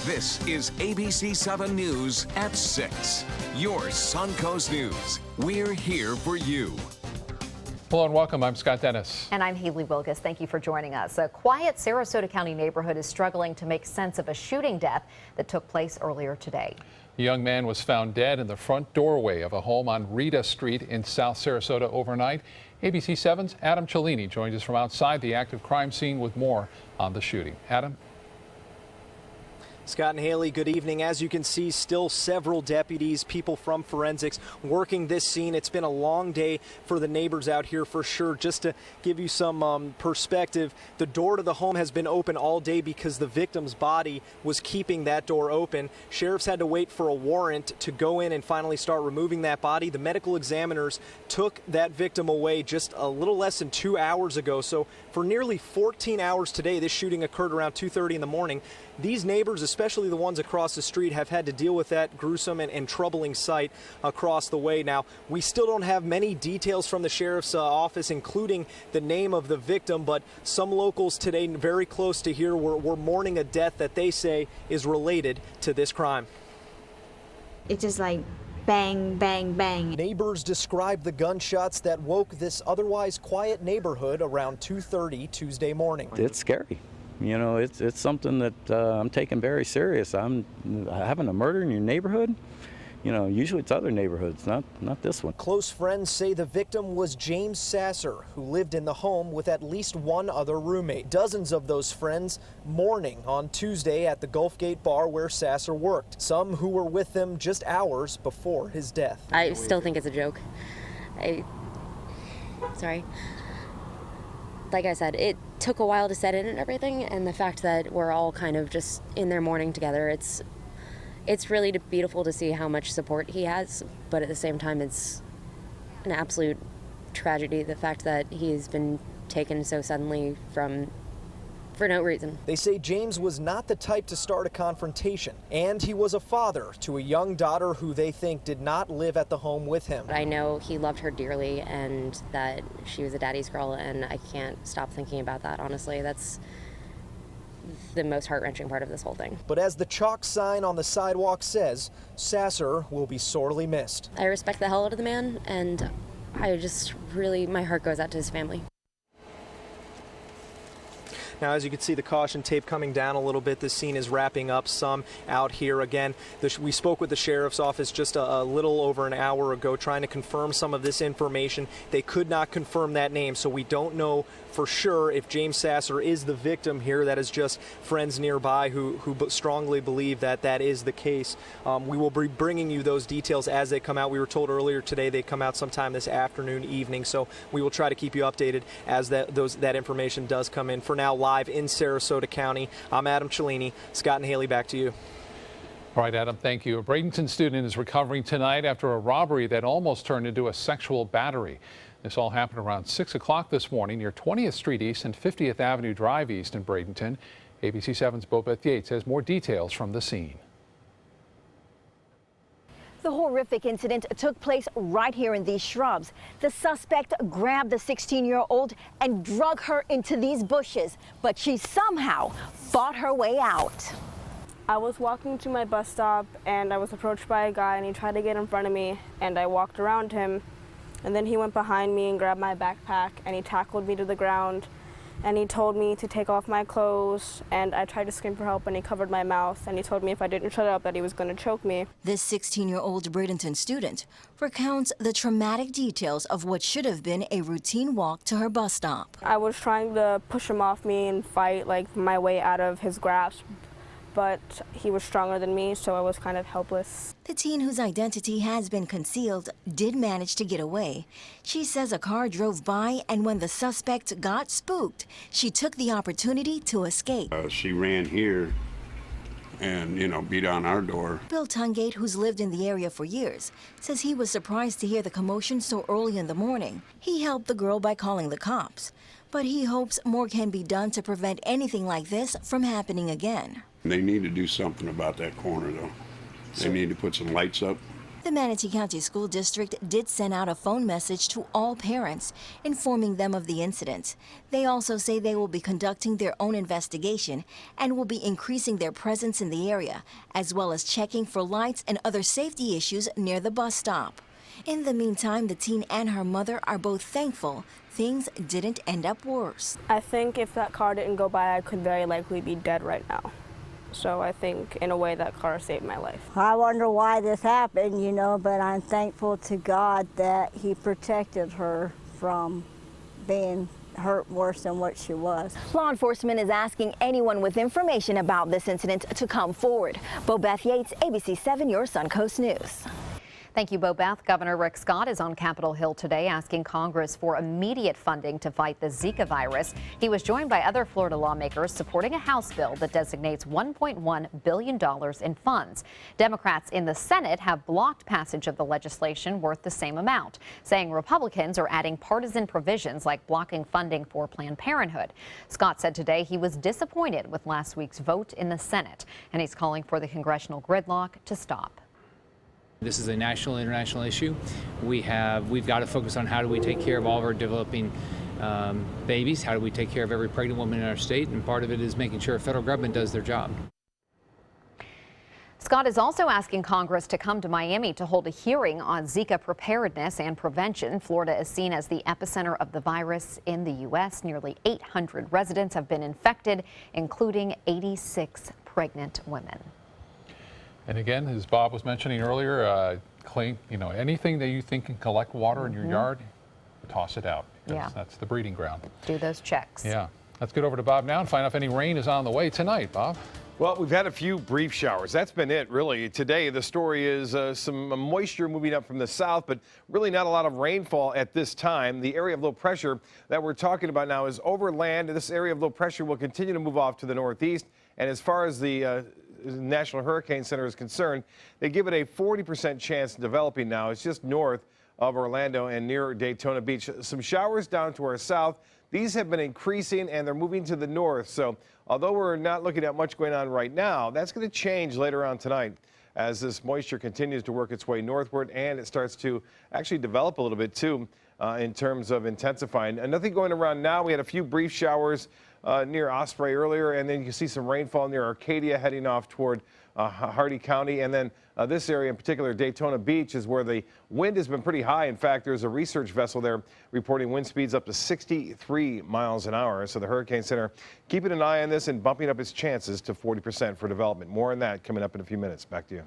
This is ABC7 News at 6. Your Suncoast News. We're here for you. Hello and welcome. I'm Scott Dennis. And I'm Haley Wilgus. Thank you for joining us. A quiet Sarasota County neighborhood is struggling to make sense of a shooting death that took place earlier today. A young man was found dead in the front doorway of a home on Rita Street in South Sarasota overnight. ABC7's Adam Cellini joins us from outside the active crime scene with more on the shooting. Adam? Scott and Haley, good evening. As you can see, still several deputies, people from forensics working this scene. It's been a long day for the neighbors out here for sure. Just to give you some perspective, the door to the home has been open all day because the victim's body was keeping that door open. Sheriffs had to wait for a warrant to go in and finally start removing that body. The medical examiners took that victim away just a little less than 2 hours ago. So for nearly 14 hours today, this shooting occurred around 2:30 in the morning. These neighbors, especially the ones across the street, have had to deal with that gruesome and troubling sight across the way. Now, we still don't have many details from the sheriff's office, including the name of the victim, but some locals today very close to here were mourning a death that they say is related to this crime. It's just like bang, bang, bang. Neighbors described the gunshots that woke this otherwise quiet neighborhood around 2:30 Tuesday morning. It's scary. You know, it's something that I'm taking very serious. I'm having a murder in your neighborhood. You know, usually it's other neighborhoods, not this one. Close friends say the victim was James Sasser, who lived in the home with at least one other roommate. Dozens of those friends mourning on Tuesday at the Gulf Gate bar where Sasser worked. Some who were with him just hours before his death. I still think it's a joke. Sorry. Like I said, it took a while to set in and everything, and the fact that we're all kind of just in there mourning together, it's really beautiful to see how much support he has, but at the same time it's an absolute tragedy, the fact that he's been taken so suddenly for no reason. They say James was not the type to start a confrontation, and he was a father to a young daughter who they think did not live at the home with him. I know he loved her dearly and that she was a daddy's girl, and I can't stop thinking about that, honestly. That's the most heart-wrenching part of this whole thing. But as the chalk sign on the sidewalk says, Sasser will be sorely missed. I respect the hell out of the man, and I just really, my heart goes out to his family. Now, as you can see, the caution tape coming down a little bit. This scene is wrapping up some out here. Again, we spoke with the sheriff's office just a little over an hour ago trying to confirm some of this information. They could not confirm that name, so we don't know for sure if James Sasser is the victim here. That is just friends nearby who strongly believe that that is the case. We will be bringing you those details as they come out. We were told earlier today they come out sometime this afternoon, evening, so we will try to keep you updated as that information does come in. For now, live in Sarasota County, I'm Adam Cellini. Scott and Haley, back to you. All right, Adam, thank you. A Bradenton student is recovering tonight after a robbery that almost turned into a sexual battery. This all happened around 6 o'clock this morning near 20th Street East and 50th Avenue Drive East in Bradenton. ABC7's Bobeth Yates has more details from the scene. The horrific incident took place right here in these shrubs. The suspect grabbed the 16-year-old and drug her into these bushes, but she somehow fought her way out. I was walking to my bus stop and I was approached by a guy and he tried to get in front of me, and I walked around him, and then he went behind me and grabbed my backpack and he tackled me to the ground. And he told me to take off my clothes, and I tried to scream for help and he covered my mouth, and he told me if I didn't shut up that he was going to choke me. This 16-year-old Bradenton student recounts the traumatic details of what should have been a routine walk to her bus stop. I was trying to push him off me and fight like my way out of his grasp, but he was stronger than me, so I was kind of helpless. The teen, whose identity has been concealed, did manage to get away. She says a car drove by, and when the suspect got spooked, she took the opportunity to escape. She ran here and, beat on our door. Bill Tungate, who's lived in the area for years, says he was surprised to hear the commotion so early in the morning. He helped the girl by calling the cops, but he hopes more can be done to prevent anything like this from happening again. They need to do something about that corner, though. They need to put some lights up The Manatee County School District did send out a phone message to all parents, informing them of the incident. They also say they will be conducting their own investigation and will be increasing their presence in the area, as well as checking for lights and other safety issues near the bus stop. In the meantime, the teen and her mother are both thankful things didn't end up worse. I think if that car didn't go by, I could very likely be dead right now. So I think, in a way, that car saved my life. I wonder why this happened, you know, but I'm thankful to God that He protected her from being hurt worse than what she was. Law enforcement is asking anyone with information about this incident to come forward. Bobeth Yates, ABC7, your Suncoast News. Thank you, Bobeth. Governor Rick Scott is on Capitol Hill today asking Congress for immediate funding to fight the Zika virus. He was joined by other Florida lawmakers supporting a House bill that designates $1.1 billion in funds. Democrats in the Senate have blocked passage of the legislation worth the same amount, saying Republicans are adding partisan provisions like blocking funding for Planned Parenthood. Scott said today he was disappointed with last week's vote in the Senate, and he's calling for the congressional gridlock to stop. This is a national, international issue. We've got to focus on how do we take care of all of our developing babies, how do we take care of every pregnant woman in our state, and part of it is making sure the federal government does their job. Scott is also asking Congress to come to Miami to hold a hearing on Zika preparedness and prevention. Florida is seen as the epicenter of the virus in the U.S. Nearly 800 residents have been infected, including 86 pregnant women. And again, as Bob was mentioning earlier, anything that you think can collect water in your yard, toss it out. Yeah. That's the breeding ground. Do those checks. Yeah. Let's get over to Bob now and find out if any rain is on the way tonight, Bob. Well, we've had a few brief showers. That's been it, really. Today, the story is some moisture moving up from the south, but really not a lot of rainfall at this time. The area of low pressure that we're talking about now is over land. This area of low pressure will continue to move off to the northeast. And as far as the National Hurricane Center is concerned, they give it a 40% chance of developing now. It's just north of Orlando and near Daytona Beach. Some showers down to our south. These have been increasing and they're moving to the north. So although we're not looking at much going on right now, that's going to change later on tonight as this moisture continues to work its way northward and it starts to actually develop a little bit too in terms of intensifying. And nothing going around now. We had a few brief showers near Osprey earlier, and then you can see some rainfall near Arcadia heading off toward Hardy County. And then this area in particular, Daytona Beach, is where the wind has been pretty high. In fact, there's a research vessel there reporting wind speeds up to 63 miles an hour. So the Hurricane Center keeping an eye on this and bumping up its chances to 40% for development. More on that coming up in a few minutes. Back to you.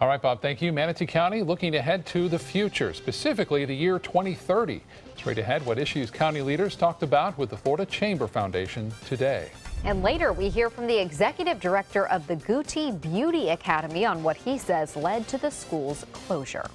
All right, Bob, thank you. Manatee County looking ahead to the future, specifically the year 2030. Straight ahead, what issues county leaders talked about with the Florida Chamber Foundation today. And later, we hear from the executive director of the Guti Beauty Academy on what he says led to the school's closure.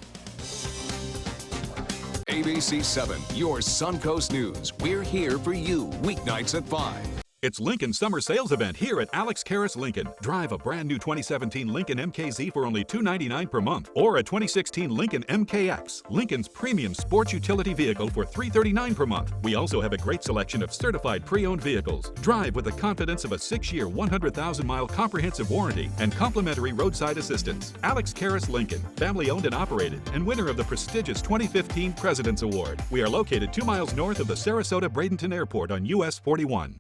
ABC7, your Suncoast News. We're here for you weeknights at 5. It's Lincoln's summer sales event here at Alex Karras Lincoln. Drive a brand new 2017 Lincoln MKZ for only $299 per month, or a 2016 Lincoln MKX, Lincoln's premium sports utility vehicle for $339 per month. We also have a great selection of certified pre-owned vehicles. Drive with the confidence of a 6-year, 100,000-mile comprehensive warranty and complimentary roadside assistance. Alex Karras Lincoln, family-owned and operated, and winner of the prestigious 2015 President's Award. We are located 2 miles north of the Sarasota-Bradenton Airport on US 41.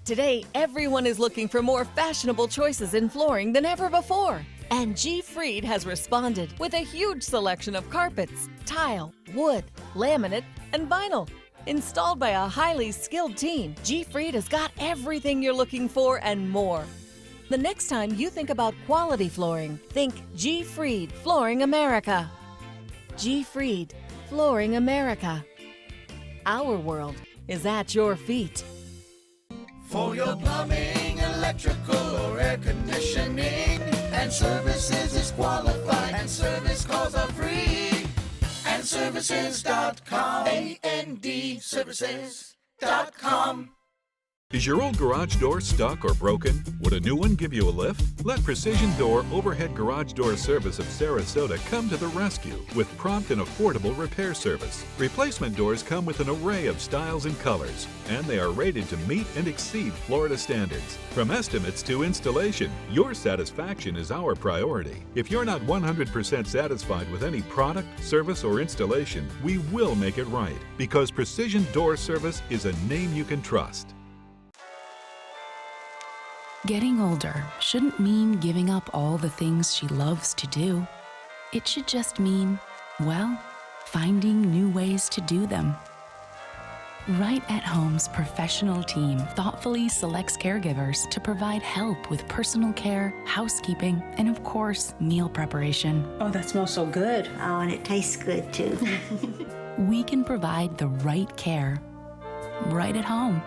Today, everyone is looking for more fashionable choices in flooring than ever before. And G. Fried has responded with a huge selection of carpets, tile, wood, laminate, and vinyl. Installed by a highly skilled team, G. Fried has got everything you're looking for and more. The next time you think about quality flooring, think G. Fried Flooring America. G. Fried Flooring America. Our world is at your feet. For your plumbing, electrical, or air conditioning, and services is qualified, and service calls are free. And services.com, AND services.com. Is your old garage door stuck or broken? Would a new one give you a lift? Let Precision Door Overhead Garage Door Service of Sarasota come to the rescue with prompt and affordable repair service. Replacement doors come with an array of styles and colors, and they are rated to meet and exceed Florida standards. From estimates to installation, your satisfaction is our priority. If you're not 100% satisfied with any product, service, or installation, we will make it right, because Precision Door Service is a name you can trust. Getting older shouldn't mean giving up all the things she loves to do. It should just mean, well, finding new ways to do them. Right at Home's professional team thoughtfully selects caregivers to provide help with personal care, housekeeping, and of course, meal preparation. Oh, that smells so good. Oh, and it tastes good too. We can provide the right care right at home.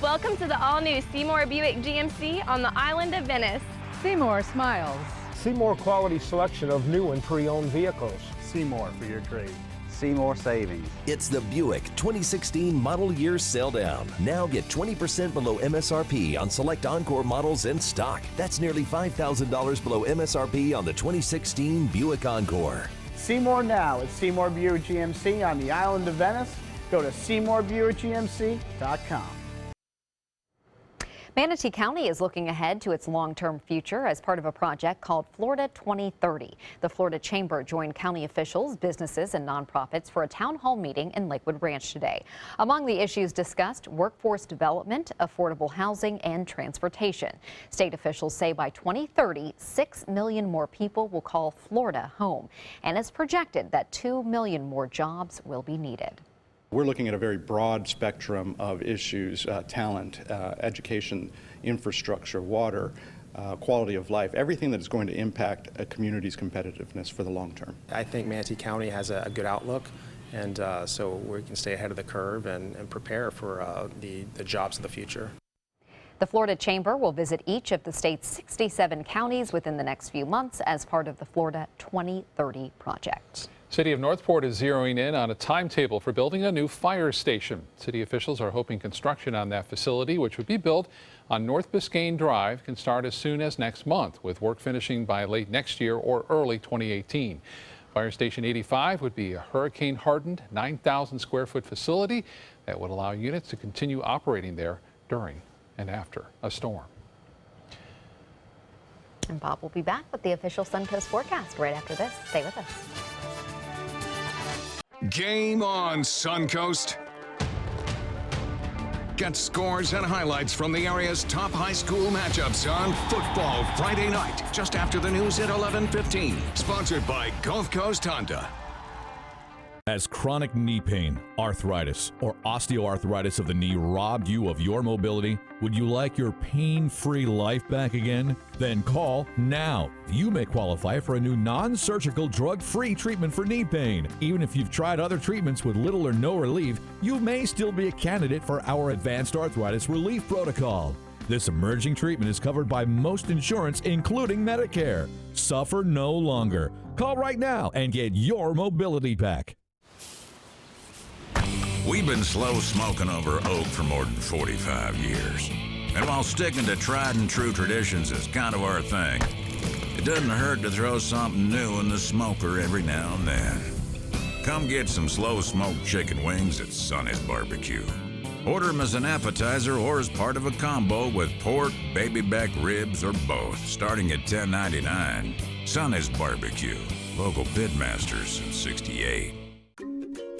Welcome to the all-new Seymour Buick GMC on the island of Venice. Seymour smiles. Seymour quality selection of new and pre-owned vehicles. Seymour for your trade. Seymour Savings. It's the Buick 2016 model year sale down. Now get 20% below MSRP on select Encore models in stock. That's nearly $5,000 below MSRP on the 2016 Buick Encore. Seymour now at Seymour Buick GMC on the island of Venice. Go to SeymourBuickGMC.com. Manatee County is looking ahead to its long-term future as part of a project called Florida 2030. The Florida Chamber joined county officials, businesses, and nonprofits for a town hall meeting in Lakewood Ranch today. Among the issues discussed, workforce development, affordable housing, and transportation. State officials say by 2030, 6 million more people will call Florida home, and it's projected that 2 million more jobs will be needed. We're looking at a very broad spectrum of issues, talent, education, infrastructure, water, quality of life, everything that is going to impact a community's competitiveness for the long term. I think Manatee County has a good outlook, and so we can stay ahead of the curve and prepare for the jobs of the future. The Florida Chamber will visit each of the state's 67 counties within the next few months as part of the Florida 2030 project. City of Northport is zeroing in on a timetable for building a new fire station. City officials are hoping construction on that facility, which would be built on North Biscayne Drive, can start as soon as next month, with work finishing by late next year or early 2018. Fire Station 85 would be a hurricane-hardened 9,000 square foot facility that would allow units to continue operating there during and after a storm. And Bob will be back with the official Suncoast forecast right after this. Stay with us. Game on, Suncoast. Get scores and highlights from the area's top high school matchups on Football Friday night, just after the news at 11:15. Sponsored by Gulf Coast Honda. Has chronic knee pain, arthritis, or osteoarthritis of the knee robbed you of your mobility? Would you like your pain-free life back again? Then call now. You may qualify for a new non-surgical, drug-free treatment for knee pain. Even if you've tried other treatments with little or no relief, you may still be a candidate for our Advanced Arthritis Relief Protocol. This emerging treatment is covered by most insurance, including Medicare. Suffer no longer. Call right now and get your mobility back. We've been slow smoking over oak for more than 45 years. And while sticking to tried and true traditions is kind of our thing, it doesn't hurt to throw something new in the smoker every now and then. Come get some slow smoked chicken wings at Sonny's Barbecue. Order them as an appetizer or as part of a combo with pork, baby back ribs, or both, starting at $10.99. Sonny's Barbecue, local pitmasters since '68.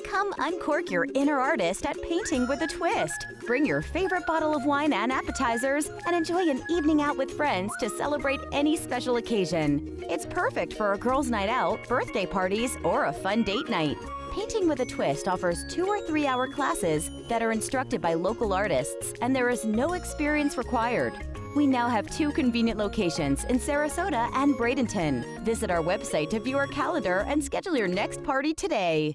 Come uncork your inner artist at Painting with a Twist. Bring your favorite bottle of wine and appetizers and enjoy an evening out with friends to celebrate any special occasion. It's perfect for a girls' night out, birthday parties, or a fun date night. Painting with a Twist offers 2 or 3 hour classes that are instructed by local artists, and there is no experience required. We now have 2 convenient locations in Sarasota and Bradenton. Visit our website to view our calendar and schedule your next party today.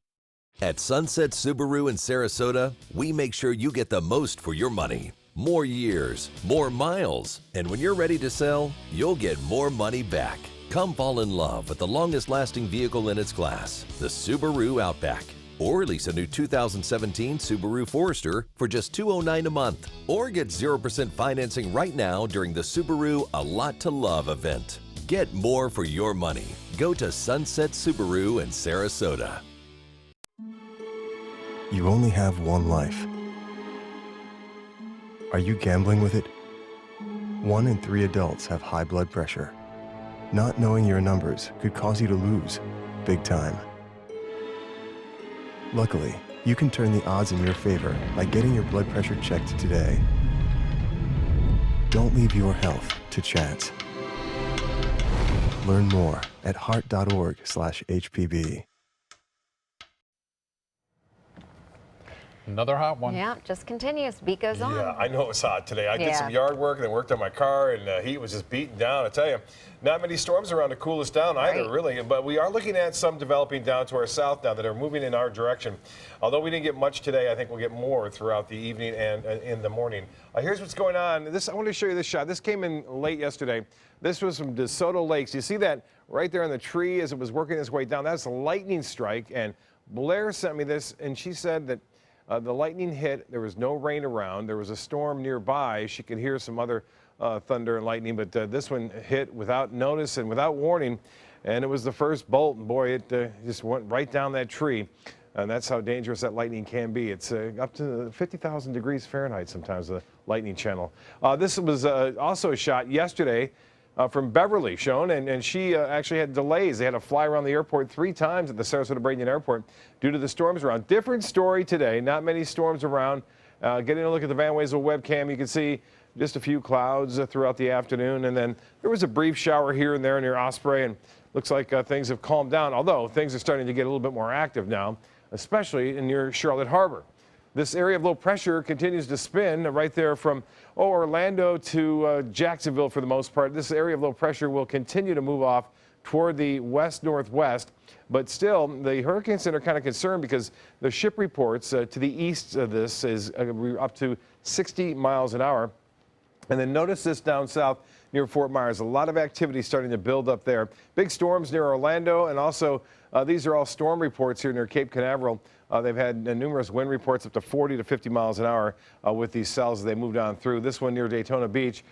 At Sunset Subaru in Sarasota, we make sure you get the most for your money. More years, more miles, and when you're ready to sell, you'll get more money back. Come fall in love with the longest-lasting vehicle in its class, the Subaru Outback. Or lease a new 2017 Subaru Forester for just $209 a month. Or get 0% financing right now during the Subaru A Lot to Love event. Get more for your money. Go to Sunset Subaru in Sarasota. You only have one life. Are you gambling with it? 1 in 3 adults have high blood pressure. Not knowing your numbers could cause you to lose, big time. Luckily, you can turn the odds in your favor by getting your blood pressure checked today. Don't leave your health to chance. Learn more at heart.org/HPV. Another hot one. Yeah, just continues. Beat goes on. Yeah, I know it was hot today. I did some yard work and then worked on my car, and the heat was just beating down. I tell you, not many storms around to cool us down either, really. But we are looking at some developing down to our south now that are moving in our direction. Although we didn't get much today, I think we'll get more throughout the evening and in the morning. Here's what's going on. I want to show you this shot. This came in late yesterday. This was from DeSoto Lakes. You see that right there on the tree as it was working its way down? That's a lightning strike. And Blair sent me this, and she said that the lightning hit. There was no rain around. There was a storm nearby. She could hear some other thunder and lightning, but this one hit without notice and without warning. And it was the first bolt, and boy, it just went right down that tree. And that's how dangerous that lightning can be. It's up to 50,000 degrees Fahrenheit sometimes, the lightning channel. This was also a shot yesterday from Beverly shown, and she actually had delays. They had to fly around the airport 3 times at the Sarasota Bradenton Airport due to the storms around. Different story today. Not many storms around. Getting a look at the Van Wezel webcam, you can see just a few clouds throughout the afternoon, and then there was a brief shower here and there near Osprey, and looks like things have calmed down, although things are starting to get a little bit more active now, especially near Charlotte Harbor. This area of low pressure continues to spin right there from Orlando to Jacksonville for the most part. This area of low pressure will continue to move off toward the west-northwest. But still, the Hurricane Center kind of concerned because the ship reports to the east of this is up to 60 miles an hour. And then notice this down south near Fort Myers. A lot of activity starting to build up there. Big storms near Orlando, and also these are all storm reports here near Cape Canaveral. They've had numerous wind reports up to 40 to 50 miles an hour with these cells as they move down through. This one near Daytona Beach,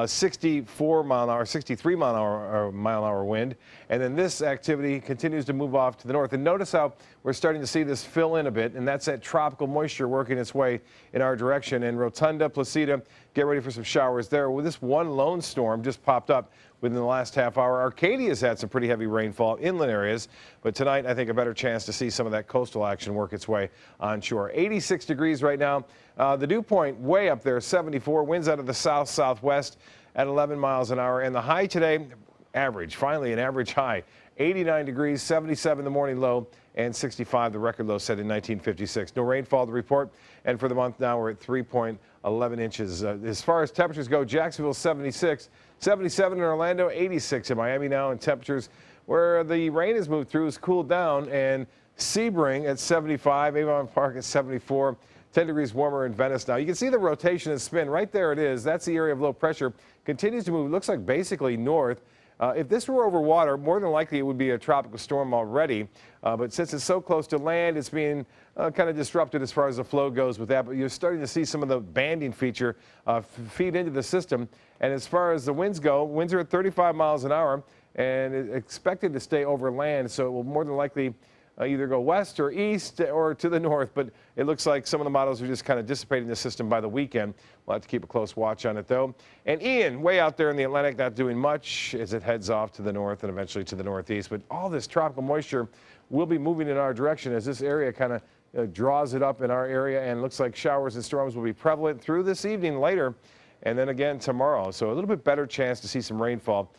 64 mile an hour, 63 mile an hour wind. And then this activity continues to move off to the north. And notice how we're starting to see this fill in a bit, and that's that tropical moisture working its way in our direction. And Rotunda, Placida, get ready for some showers there. Well, this one lone storm just popped up within the last half hour. Arcadia's had some pretty heavy rainfall, inland areas, but tonight I think a better chance to see some of that coastal action work its way onshore. 86 degrees right now. The dew point way up there, 74. Winds out of the south-southwest at 11 miles an hour. And the high today, average, finally an average high, 89 degrees, 77 the morning low, and 65 the record low set in 1956. No rainfall to report, and for the month now we're at 3.11 inches. As far as temperatures go, Jacksonville 76, 77 in Orlando, 86 in Miami now, and temperatures where the rain has moved through has cooled down, and Sebring at 75, Avon Park at 74, 10 degrees warmer in Venice now. You can see the rotation and spin. Right there it is. That's the area of low pressure. Continues to move, looks like basically north. If this were over water, more than likely it would be a tropical storm already. But since it's so close to land, it's being kind of disrupted as far as the flow goes with that. But you're starting to see some of the banding feature feed into the system. And as far as the winds go, winds are at 35 miles an hour and it's expected to stay over land. So it will more than likely either go west or east or to the north, but it looks like some of the models are just kind of dissipating the system by the weekend. We'll have to keep a close watch on it, though. And Ian, way out there in the Atlantic, not doing much as it heads off to the north and eventually to the northeast. But all this tropical moisture will be moving in our direction as this area kind of draws it up in our area, and looks like showers and storms will be prevalent through this evening later and then again tomorrow. So a little bit better chance to see some rainfall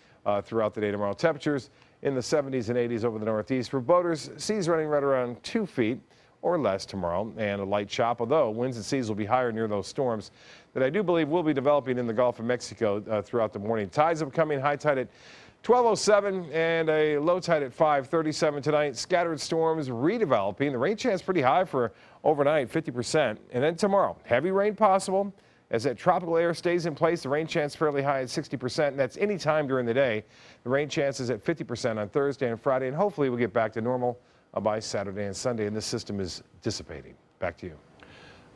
throughout the day tomorrow. Temperatures in the 70s and 80s over the northeast. For boaters, seas running right around 2 feet or less tomorrow, and a light chop, although winds and seas will be higher near those storms that I do believe will be developing in the Gulf of Mexico throughout the morning. Tides upcoming, high tide at 12:07 and a low tide at 5:37 tonight. Scattered storms redeveloping. The rain chance pretty high for overnight, 50%. And then tomorrow, heavy rain possible. As that tropical air stays in place, the rain chance fairly high at 60%, and that's any time during the day. The rain chance is at 50% on Thursday and Friday, and hopefully we'll get back to normal by Saturday and Sunday, and this system is dissipating. Back to you.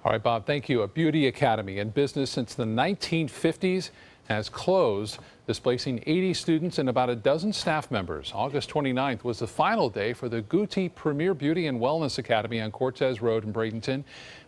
All right, Bob, thank you. A beauty academy in business since the 1950s has closed, displacing 80 students and about a dozen staff members. August 29th was the final day for the Guti Premier Beauty and Wellness Academy on Cortez Road in Bradenton.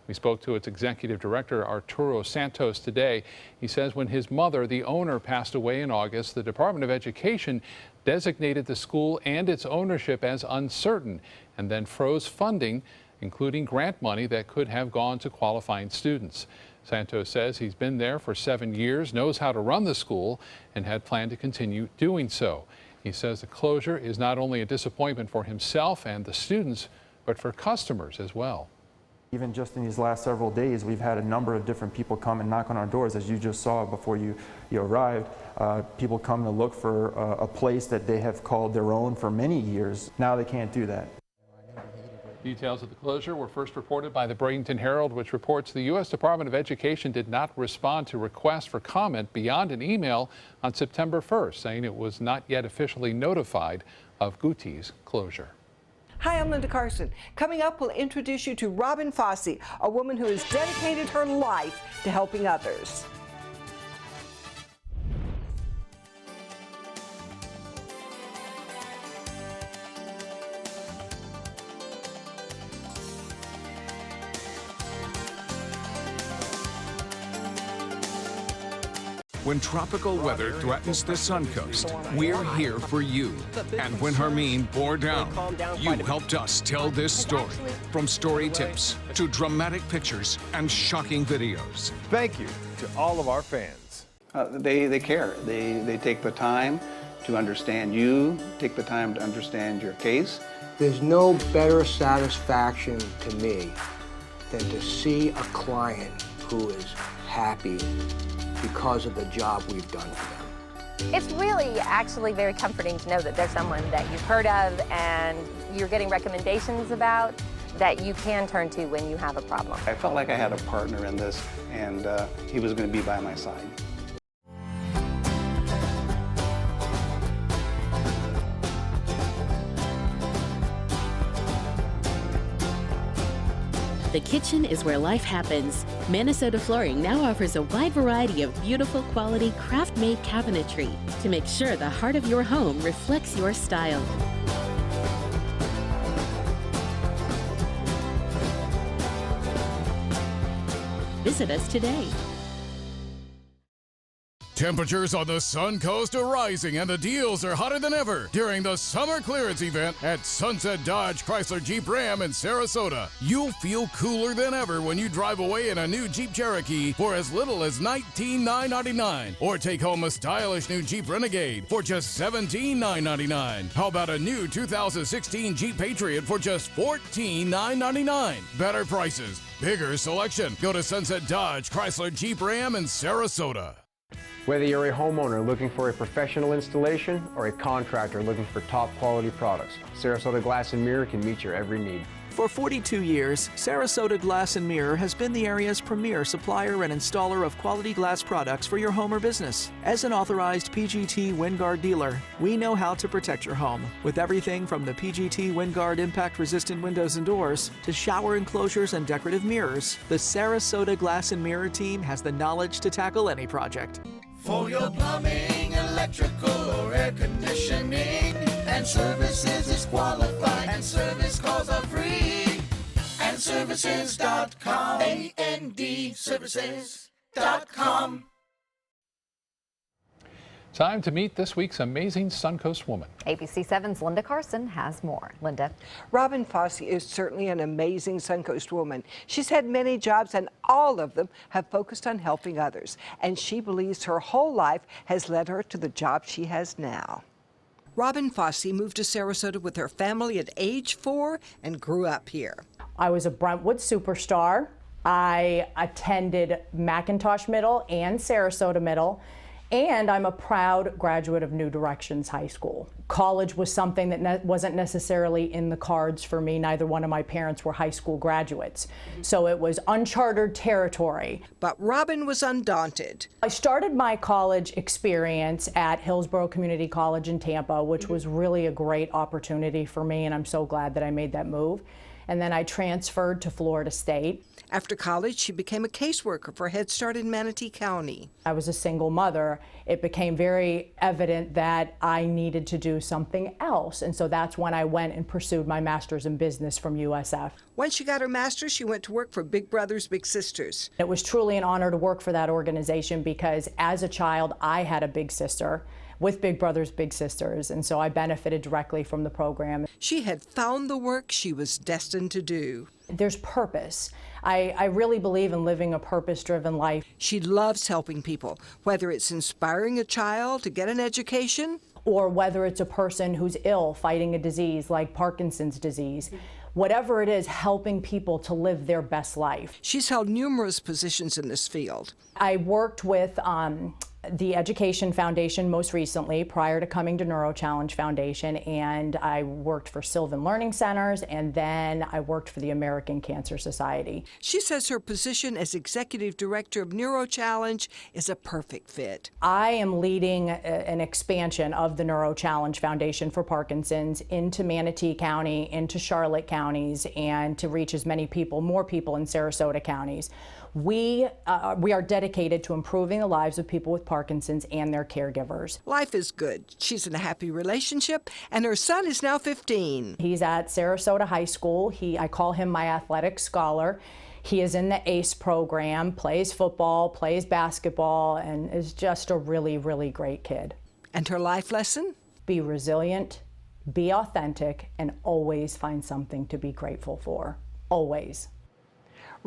We spoke to its executive director, Arturo Santos, today. He says when his mother, the owner, passed away in August, the Department of Education designated the school and its ownership as uncertain and then froze funding, including grant money that could have gone to qualifying students. Santos says he's been there for 7 years, knows how to run the school, and had planned to continue doing so. He says the closure is not only a disappointment for himself and the students, but for customers as well. Even just in these last several days, we've had a number of different people come and knock on our doors, as you just saw before you arrived. People come to look for a place that they have called their own for many years. Now they can't do that. Details of the closure were first reported by the Bradenton Herald, which reports the U.S. Department of Education did not respond to requests for comment beyond an email on September 1st, saying it was not yet officially notified of Guti's closure. Hi, I'm Linda Carson. Coming up, we'll introduce you to Robin Fosse, a woman who has dedicated her life to helping others. When tropical weather threatens the Suncoast, we're here for you. And when Hermine bore down, you helped us tell this story. From story tips to dramatic pictures and shocking videos. Thank you to all of our fans. They care. They take the time to understand you, take the time to understand your case. There's no better satisfaction to me than to see a client who is happy because of the job we've done for them. It's really actually very comforting to know that there's someone that you've heard of and you're getting recommendations about that you can turn to when you have a problem. I felt like I had a partner in this, and he was going to be by my side. The kitchen is where life happens. Minnesota Flooring now offers a wide variety of beautiful quality craft-made cabinetry to make sure the heart of your home reflects your style. Visit us today. Temperatures on the Suncoast are rising and the deals are hotter than ever during the summer clearance event at Sunset Dodge Chrysler Jeep Ram in Sarasota. You'll feel cooler than ever when you drive away in a new Jeep Cherokee for as little as $19,999, or take home a stylish new Jeep Renegade for just $17,999. How about a new 2016 Jeep Patriot for just $14,999? Better prices, bigger selection. Go to Sunset Dodge Chrysler Jeep Ram in Sarasota. Whether you're a homeowner looking for a professional installation or a contractor looking for top quality products, Sarasota Glass and Mirror can meet your every need. For 42 years, Sarasota Glass and Mirror has been the area's premier supplier and installer of quality glass products for your home or business. As an authorized PGT WinGuard dealer, we know how to protect your home with everything from the PGT WinGuard impact-resistant windows and doors to shower enclosures and decorative mirrors. The Sarasota Glass and Mirror team has the knowledge to tackle any project. For your plumbing, electrical, or air conditioning, and services is qualified, and service calls are free. And services.com, A-N-D, services.com. Time to meet this week's amazing Suncoast woman. ABC7's Linda Carson has more. Linda. Robin Fosse is certainly an amazing Suncoast woman. She's had many jobs and all of them have focused on helping others. And she believes her whole life has led her to the job she has now. Robin Fosse moved to Sarasota with her family at age 4 and grew up here. I was a Brentwood superstar. I attended McIntosh Middle and Sarasota Middle. And I'm a proud graduate of New Directions High School. College was something that wasn't necessarily in the cards for me. Neither one of my parents were high school graduates. So it was uncharted territory. But Robin was undaunted. I started my college experience at Hillsborough Community College in Tampa, which was really a great opportunity for me, and I'm so glad that I made that move. And then I transferred to Florida State. After college, she became a caseworker for Head Start in Manatee County. I was a single mother. It became very evident that I needed to do something else. And so that's when I went and pursued my master's in business from USF. Once she got her master's, she went to work for Big Brothers Big Sisters. It was truly an honor to work for that organization because as a child, I had a big sister with Big Brothers Big Sisters, and so I benefited directly from the program. She had found the work she was destined to do. There's purpose. I really believe in living a purpose-driven life. She loves helping people, whether it's inspiring a child to get an education, or whether it's a person who's ill fighting a disease like Parkinson's disease. Whatever it is, helping people to live their best life. She's held numerous positions in this field. I worked with the Education Foundation most recently, prior to coming to Neuro Challenge Foundation, and I worked for Sylvan Learning Centers, and then I worked for the American Cancer Society. She says her position as Executive Director of Neuro Challenge is a perfect fit. I am leading an expansion of the Neuro Challenge Foundation for Parkinson's into Manatee County, into Charlotte counties, and to reach as many people, more people in Sarasota counties. We are dedicated to improving the lives of people with Parkinson's and their caregivers. Life is good. She's in a happy relationship, and her son is now 15. He's at Sarasota High School. I call him my athletic scholar. He is in the ACE program, plays football, plays basketball, and is just a really, really great kid. And her life lesson? Be resilient, be authentic, and always find something to be grateful for. Always.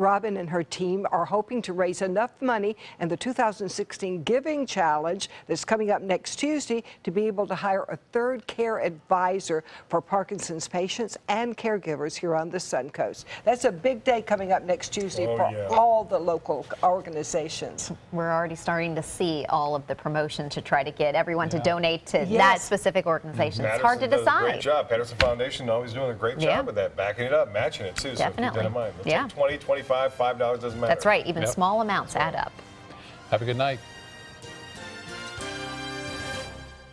Robin and her team are hoping to raise enough money in the 2016 Giving Challenge that's coming up next Tuesday to be able to hire a third care advisor for Parkinson's patients and caregivers here on the Suncoast. That's a big day coming up next Tuesday for all the local organizations. We're already starting to see all of the promotion to try to get everyone to donate to that specific organization. It's hard to decide. Great job. Patterson Foundation always doing a great job with that, backing it up, matching it too. Definitely. So keep that in mind. Let's take 20, 25, $5 doesn't matter. That's right. Even small amounts add up. Have a good night.